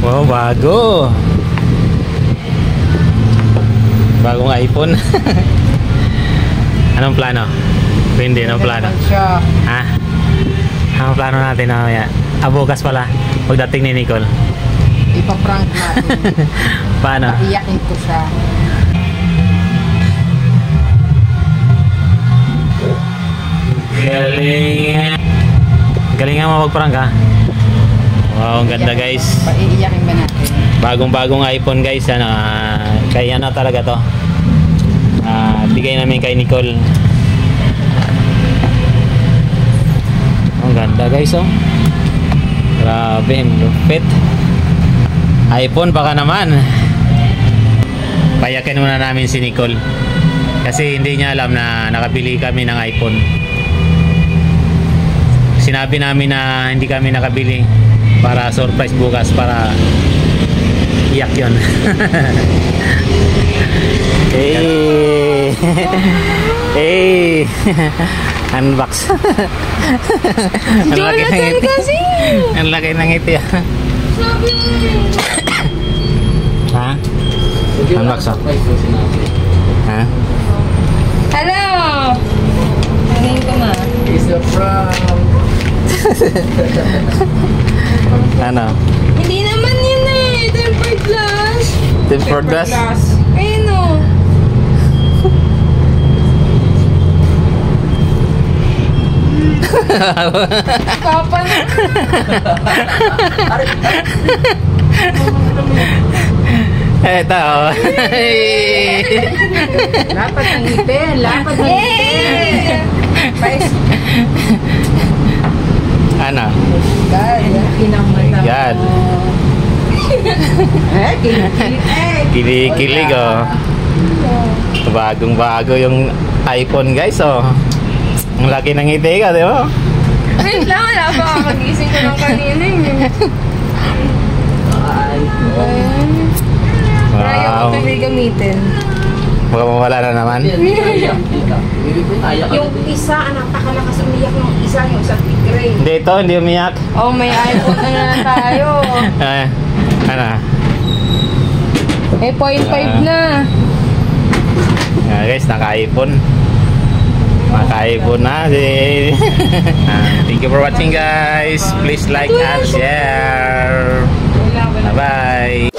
Wow, bago. Bagong iPhone. Anong plano? Hindi, anong plano? Ha? Anong plano natin na bukas pala, pagdating ni Nicole. Ipaprank natin. Paano? Iyakin ko siya. Galing. Galing nga mapagprank ha. Wow, ang ganda guys. Iiyakin ba natin? Bagong-bagong iPhone guys. Kaya ano talaga to. Bigay namin kay Nicole. Ang ganda guys oh. Grabe, lupit. iPhone baka naman. Payakin muna namin si Nicole. Kasi hindi niya alam na nakabili kami ng iPhone. Sinabi namin na hindi kami nakabili para surprise bukas, para iyak yun. Hey! Hey! Unbox. Ang laki ng ngiti. Ang laki ng ngiti. Ha? Unbox oh. Ha? Hello! Tingin ko na. It's a prank. Ano? Hindi naman yun eh. Tempered glass. Tempered glass? Ayun o. Papa na. Eto oh. Lapad ng ngipin. Lapad ng ngipin. Ano? God, pinamata mo. God. Kilig oh. Bagong bago yung iPhone guys oh. Ang laki ng ngiti ka, di ba? Wait lang, wala pa kakagising ko ng kanina eh. Kaya ko Wow. tuloy gamitin. Baka mawala na naman. Yung isa, anak, nakalakas umiyak ng isa, yung sa grade. Hindi ito, hindi umiyak. Oh, may iPhone na lang tayo. Ano? Eh, 0.5 na. Guys, naka-iPhone. Naka-iPhone na. Thank you for watching guys. Please like and share. Bye-bye.